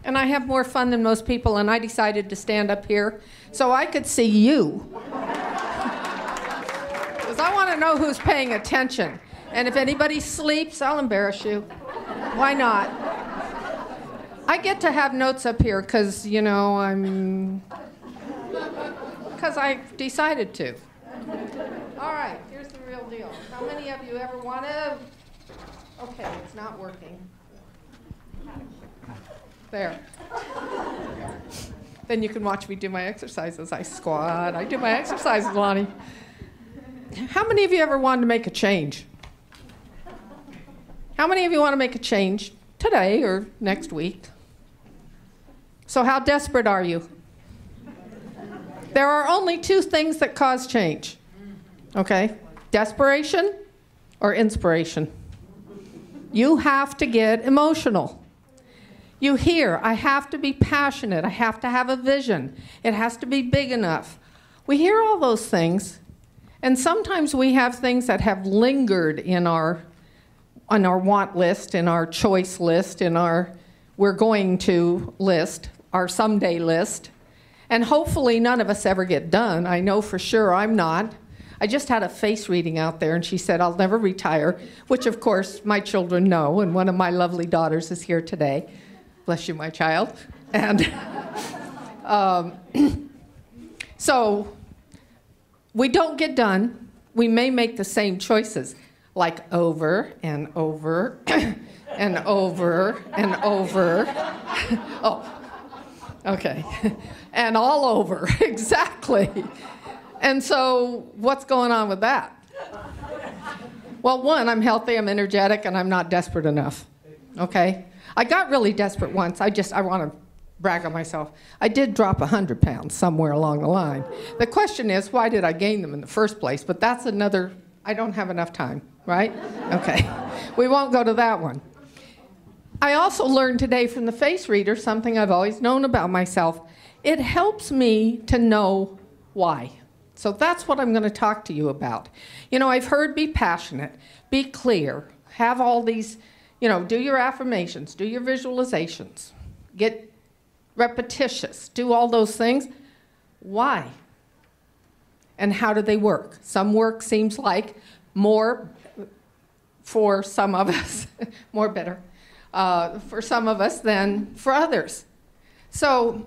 And I have more fun than most people, and I decided to stand up here so I could see you. Because I want to know who's paying attention. And if anybody sleeps, I'll embarrass you. Why not? I get to have notes up here because, you know, because I decided to. All right, here's the real deal. How many of you ever want to... Okay, it's not working. There. Then you can watch me do my exercises. I squat. I do my exercises, Lonnie. How many of you ever wanted to make a change? How many of you want to make a change today or next week? So how desperate are you? There are only two things that cause change. Okay? Desperation or inspiration. You have to get emotional. You hear, I have to be passionate. I have to have a vision. It has to be big enough. We hear all those things, and sometimes we have things that have lingered on our want list, in our choice list, in our we're going to list, our someday list. And hopefully none of us ever get done. I know for sure I'm not. I just had a face reading out there, and she said, I'll never retire, which, of course, my children know, and one of my lovely daughters is here today. Bless you, my child. And so we don't get done. We may make the same choices, like over and over and over and over. Oh, okay. And all over, exactly. And so what's going on with that? Well, one, I'm healthy, I'm energetic, and I'm not desperate enough, okay? I got really desperate once. I want to brag on myself. I did drop 100 pounds somewhere along the line. The question is, why did I gain them in the first place? But that's another, I don't have enough time, right? Okay, we won't go to that one. I also learned today from the face reader something I've always known about myself. It helps me to know why. So that's what I'm going to talk to you about. You know, I've heard be passionate, be clear, have all these, you know, do your affirmations, do your visualizations, get repetitious, do all those things. Why? And how do they work? Some work seems like more for some of us, more better, for some of us than for others. So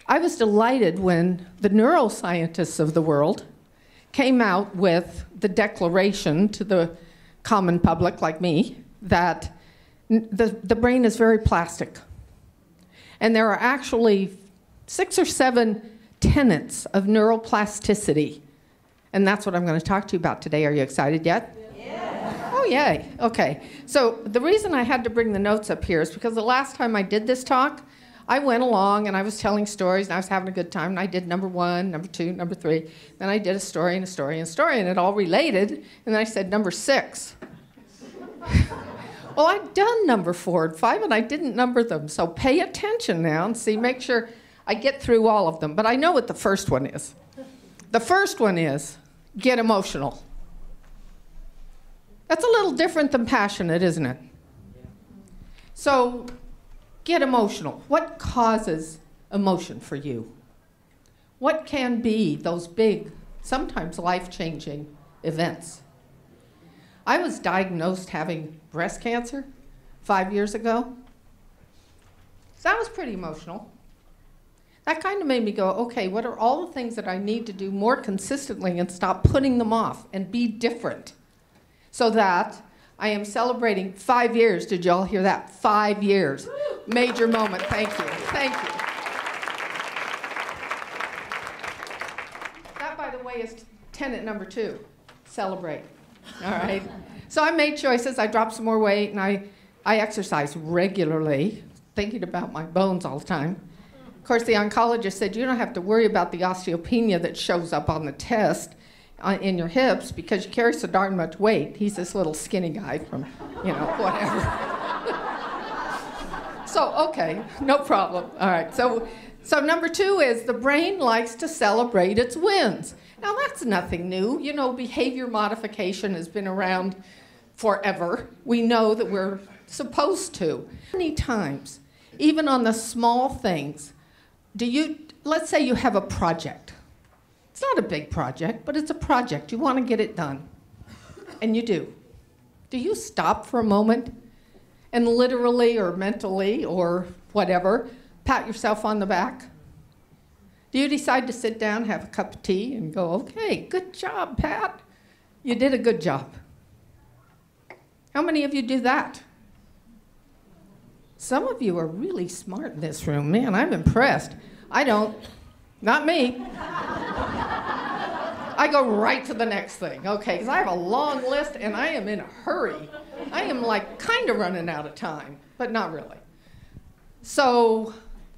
I was delighted when the neuroscientists of the world came out with the declaration to the common public like me that the brain is very plastic. And there are actually 6 or 7 tenets of neuroplasticity. And that's what I'm going to talk to you about today. Are you excited yet? Yeah. Oh, yay. Okay. So the reason I had to bring the notes up here is because the last time I did this talk, I went along and I was telling stories and I was having a good time, and I did number 1, number 2, number 3. Then I did a story and a story and a story, and it all related. And then I said number 6. Well, I'd done number 4 and 5, and I didn't number them. So pay attention now and see, make sure I get through all of them. But I know what the first one is. The first one is get emotional. That's a little different than passionate, isn't it? So get emotional. What causes emotion for you? What can be those big, sometimes life-changing events? I was diagnosed having breast cancer 5 years ago. So that was pretty emotional. That kind of made me go, okay, what are all the things that I need to do more consistently and stop putting them off and be different? So that I am celebrating 5 years. Did y'all hear that? 5 years. Major moment. Thank you. Thank you. That, by the way, is tenet number 2. Celebrate. All right. So I made choices. I dropped some more weight, and I exercise regularly, thinking about my bones all the time. Of course, the oncologist said, you don't have to worry about the osteopenia that shows up on the test in your hips because you carry so darn much weight. He's this little skinny guy from, you know, whatever. So, okay, no problem. All right, so number 2 is the brain likes to celebrate its wins. Now, that's nothing new. You know, behavior modification has been around forever. We know that we're supposed to. Many times Even on the small things. Let's say you have a project. It's not a big project, but it's a project. You want to get it done. And you do. Do you stop for a moment and literally or mentally or whatever, pat yourself on the back? Do you decide to sit down, have a cup of tea, and go, okay, good job, Pat. You did a good job. How many of you do that? Some of you are really smart in this room. Man, I'm impressed. I don't. Not me. I go right to the next thing, okay, because I have a long list and I am in a hurry. I am like kind of running out of time, but not really. So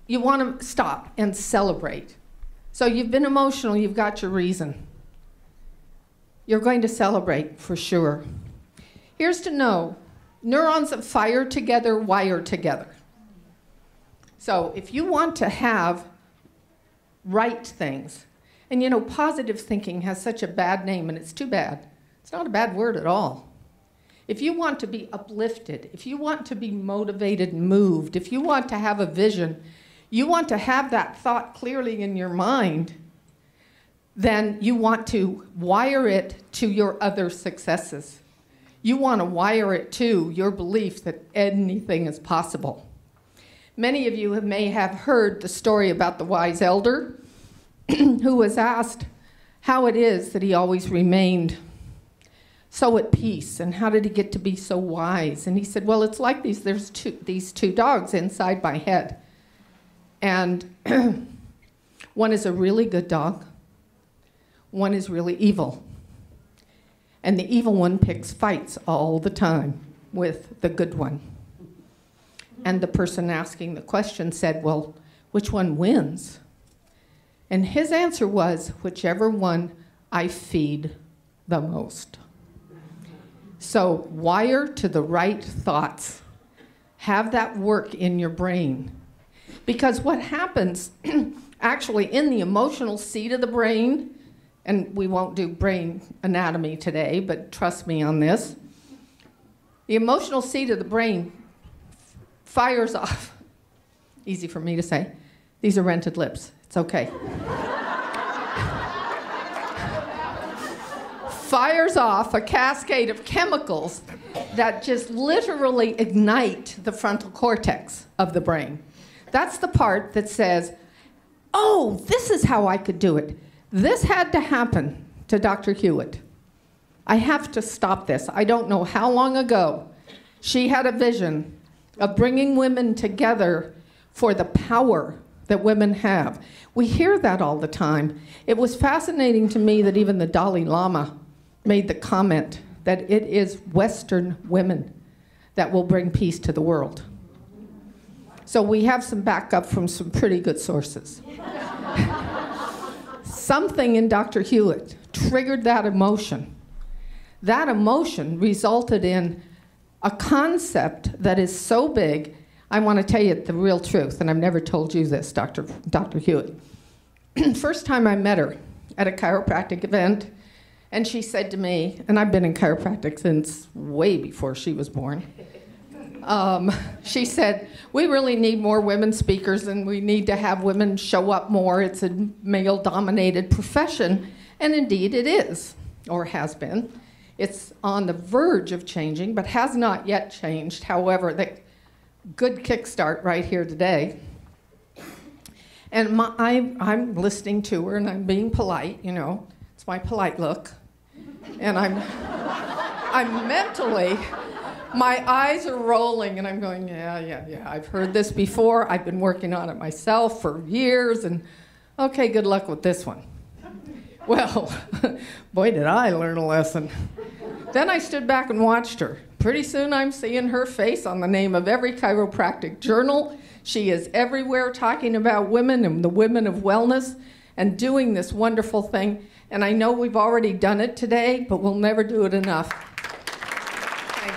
you want to stop and celebrate. So you've been emotional, you've got your reason. You're going to celebrate for sure. Here's to know, neurons that fire together wire together. So if you want to have right things, and you know, positive thinking has such a bad name, and it's too bad. It's not a bad word at all. If you want to be uplifted, if you want to be motivated and moved, if you want to have a vision, you want to have that thought clearly in your mind, then you want to wire it to your other successes. You want to wire it to your belief that anything is possible. Many of you may have heard the story about the wise elder who was asked how it is that he always remained so at peace, and how did he get to be so wise? And he said, well, it's like there's these two dogs inside my head. And one is a really good dog, one is really evil. And the evil one picks fights all the time with the good one. And the person asking the question said, well, which one wins? And his answer was, whichever one I feed the most. So wire to the right thoughts. Have that work in your brain. Because what happens actually in the emotional seat of the brain, and we won't do brain anatomy today, but trust me on this, the emotional seat of the brain fires off. Easy for me to say. These are rented lips. It's okay. Fires off a cascade of chemicals that just literally ignite the frontal cortex of the brain. That's the part that says, oh, this is how I could do it. This had to happen to Dr. Hewitt. I have to stop this. I don't know how long ago she had a vision of bringing women together for the power that women have. We hear that all the time. It was fascinating to me that even the Dalai Lama made the comment that it is Western women that will bring peace to the world. So we have some backup from some pretty good sources. Something in Dr. Hewitt triggered that emotion. That emotion resulted in a concept that is so big. I want to tell you the real truth, and I've never told you this, Dr. Hewitt. First time I met her at a chiropractic event, and she said to me, and I've been in chiropractic since way before she was born, she said, we really need more women speakers, and we need to have women show up more. It's a male-dominated profession, and indeed it is, or has been. It's on the verge of changing, but has not yet changed. However, the good kickstart right here today. And I'm listening to her, and I'm being polite, you know. It's my polite look. And I'm mentally, my eyes are rolling, and I'm going, yeah. I've heard this before. I've been working on it myself for years, and okay, good luck with this one. Well, boy, did I learn a lesson. Then I stood back and watched her. Pretty soon I'm seeing her face on the name of every chiropractic journal. She is everywhere talking about women and the women of wellness and doing this wonderful thing. And I know we've already done it today, but we'll never do it enough. Thank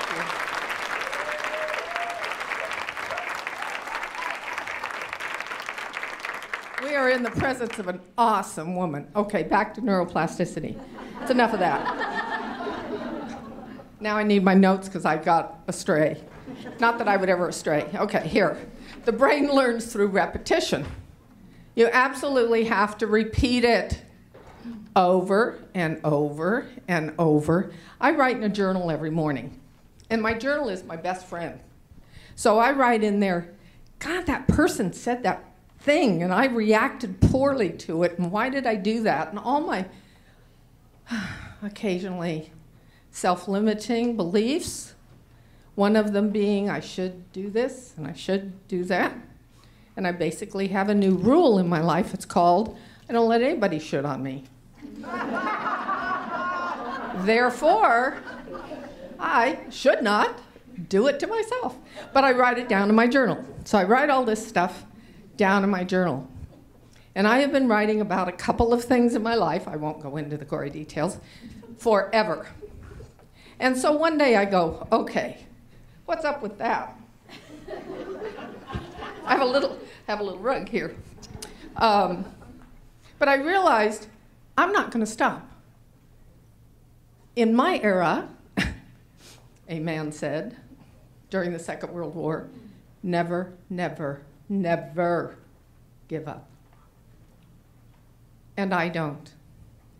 you. We are in the presence of an awesome woman. Okay, back to neuroplasticity. It's enough of that. Now I need my notes because I got astray. Not that I would ever astray. Okay, here. The brain learns through repetition. You absolutely have to repeat it over and over and over. I write in a journal every morning, and my journal is my best friend. So I write in there, God, that person said that thing, and I reacted poorly to it, and why did I do that? And all my occasionally self-limiting beliefs, one of them being I should do this and I should do that. And I basically have a new rule in my life. It's called, I don't let anybody shit on me. Therefore, I should not do it to myself. But I write it down in my journal. So I write all this stuff down in my journal. And I have been writing about a couple of things in my life, I won't go into the gory details, forever. And so one day I go, okay, what's up with that? I have a little rug here. But I realized I'm not going to stop. In my era, a man said during the Second World War, never, never, never give up. And I don't.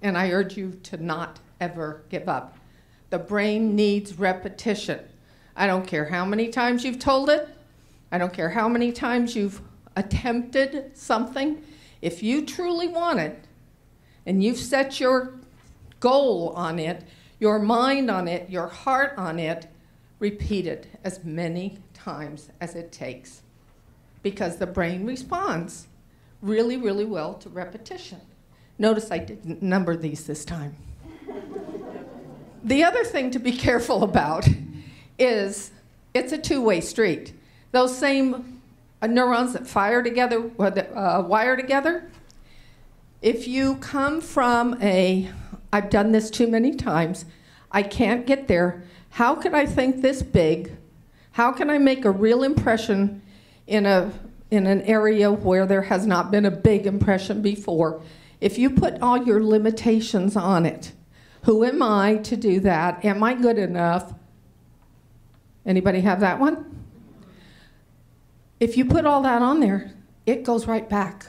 And I urge you to not ever give up. The brain needs repetition. I don't care how many times you've told it. I don't care how many times you've attempted something. If you truly want it, and you've set your goal on it, your mind on it, your heart on it, repeat it as many times as it takes. Because the brain responds really, really well to repetition. Notice I didn't number these this time. The other thing to be careful about is it's a two-way street. Those same neurons that fire together, wire together, if you come from I've done this too many times, I can't get there, how can I think this big? How can I make a real impression in an area where there has not been a big impression before? If you put all your limitations on it, who am I to do that? Am I good enough? Anybody have that one? If you put all that on there, it goes right back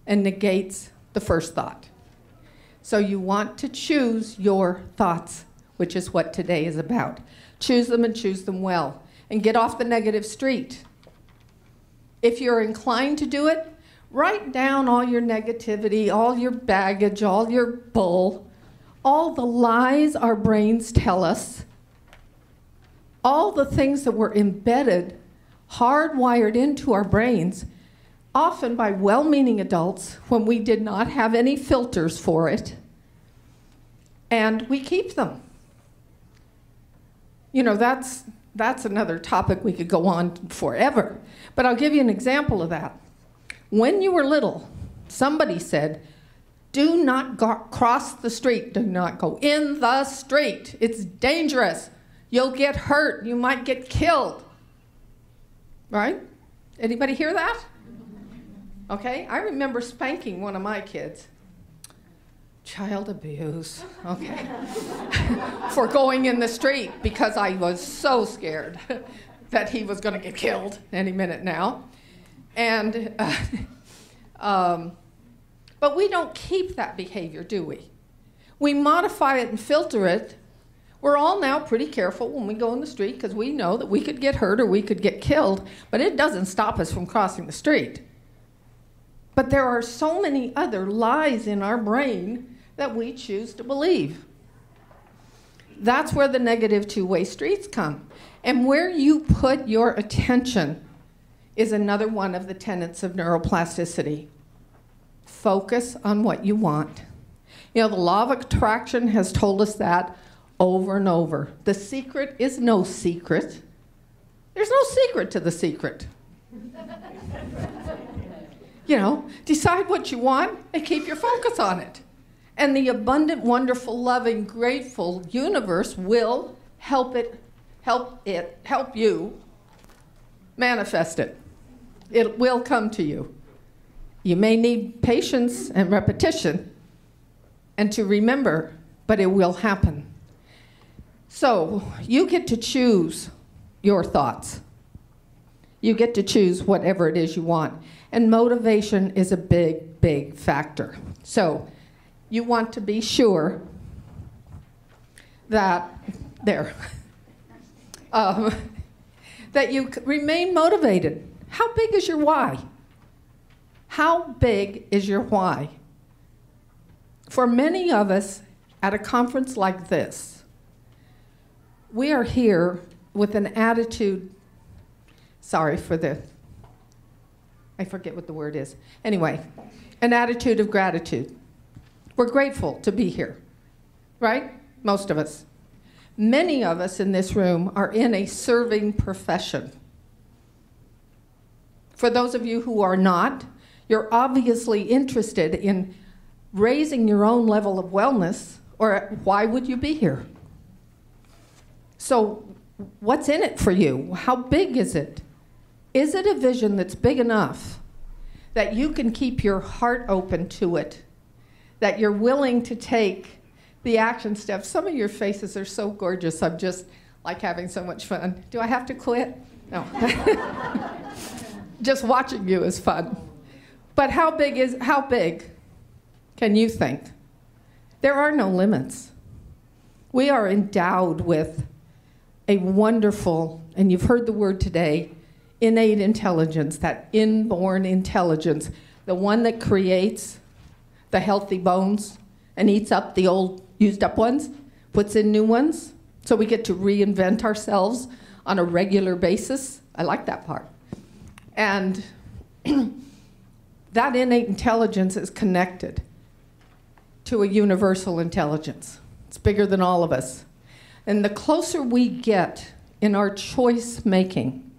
and negates the first thought. So you want to choose your thoughts, which is what today is about. Choose them and choose them well, and get off the negative street. If you're inclined to do it, write down all your negativity, all your baggage, all your bull, all the lies our brains tell us, all the things that were embedded, hardwired into our brains, often by well-meaning adults when we did not have any filters for it, and we keep them. You know, that's another topic we could go on forever, but I'll give you an example of that. When you were little, somebody said, do not cross the street, do not go in the street, it's dangerous, you'll get hurt, you might get killed. Right? Anybody hear that? Okay, I remember spanking one of my kids. Child abuse, okay. For going in the street because I was so scared that he was going to get killed any minute now. And, but we don't keep that behavior, do we? We modify it and filter it. We're all now pretty careful when we go in the street because we know that we could get hurt or we could get killed, but it doesn't stop us from crossing the street. But there are so many other lies in our brain that we choose to believe. That's where the negative two-way streets come. And where you put your attention is another one of the tenets of neuroplasticity. Focus on what you want. You know, the law of attraction has told us that over and over. The secret is no secret. There's no secret to the secret. You know, decide what you want and keep your focus on it. And the abundant, wonderful, loving, grateful universe will help you manifest it. It will come to you. You may need patience and repetition and to remember, but it will happen. So you get to choose your thoughts. You get to choose whatever it is you want. And motivation is a big, big factor. So you want to be sure that, that you remain motivated. How big is your why? How big is your why? For many of us at a conference like this, we are here with an attitude, sorry for the, I forget what the word is. Anyway, an attitude of gratitude. We're grateful to be here, right? Most of us. Many of us in this room are in a serving profession. For those of you who are not, you're obviously interested in raising your own level of wellness, or why would you be here? So what's in it for you? How big is it? Is it a vision that's big enough that you can keep your heart open to it, that you're willing to take the action steps? Some of your faces are so gorgeous. I'm just like having so much fun. Do I have to quit? No. Just watching you is fun. But how big can you think? There are no limits. We are endowed with a wonderful, and you've heard the word today, innate intelligence, that inborn intelligence, the one that creates the healthy bones and eats up the old used up ones, puts in new ones, so we get to reinvent ourselves on a regular basis. I like that part. And that innate intelligence is connected to a universal intelligence. It's bigger than all of us. And the closer we get in our choice making,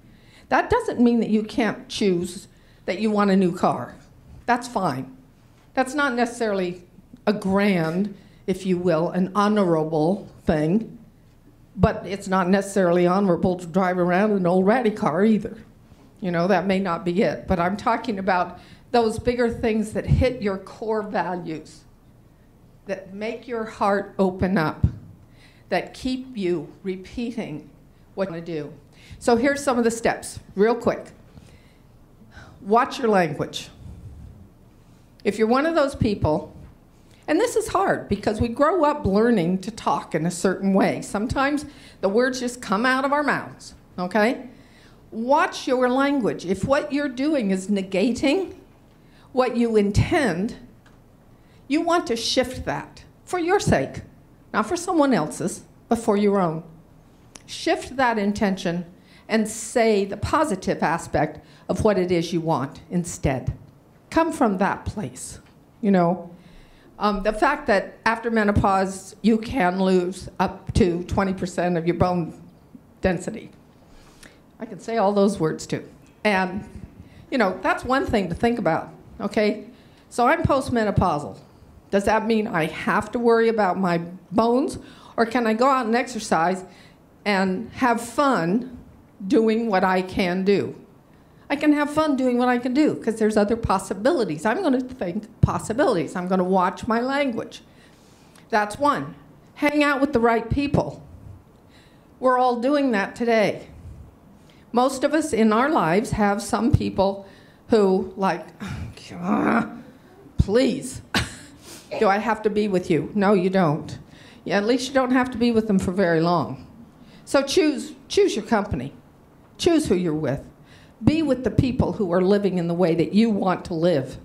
that doesn't mean that you can't choose that you want a new car. That's fine. That's not necessarily a grand, if you will, an honorable thing, but it's not necessarily honorable to drive around an old ratty car either. You know, that may not be it. But I'm talking about those bigger things that hit your core values, that make your heart open up, that keep you repeating what you want to do. So here's some of the steps, real quick. Watch your language. If you're one of those people, and this is hard because we grow up learning to talk in a certain way. Sometimes the words just come out of our mouths, okay? Watch your language. If what you're doing is negating what you intend, you want to shift that for your sake, not for someone else's, but for your own. Shift that intention and say the positive aspect of what it is you want instead. Come from that place, you know. The fact that after menopause, you can lose up to 20% of your bone density. I can say all those words too. And, you know, that's one thing to think about, okay? So I'm postmenopausal. Does that mean I have to worry about my bones? Or can I go out and exercise and have fun doing what I can do? I can have fun doing what I can do because there's other possibilities. I'm going to think possibilities. I'm going to watch my language. That's one. Hang out with the right people. We're all doing that today. Most of us in our lives have some people who, like, please, do I have to be with you? No, you don't. Yeah, at least you don't have to be with them for very long. So choose your company. Choose who you're with. Be with the people who are living in the way that you want to live.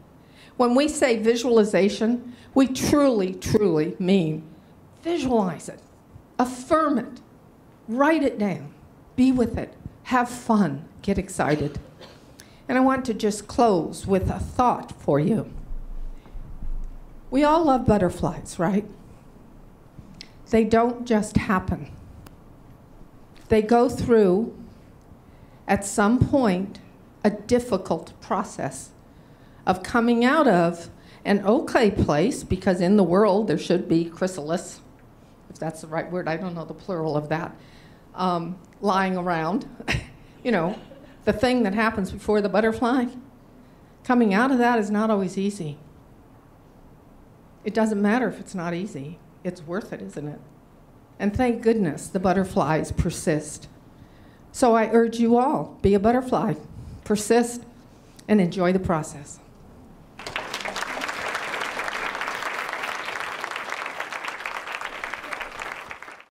When we say visualization, we truly, truly mean visualize it. Affirm it. Write it down. Be with it. Have fun. Get excited. And I want to just close with a thought for you. We all love butterflies, right? They don't just happen. They go through, at some point, a difficult process of coming out of an okay place, because in the world there should be chrysalis, if that's the right word, I don't know the plural of that, lying around. You know, the thing that happens before the butterfly. Coming out of that is not always easy. It doesn't matter if it's not easy. It's worth it, isn't it? And thank goodness the butterflies persist. So I urge you all, be a butterfly, persist, and enjoy the process.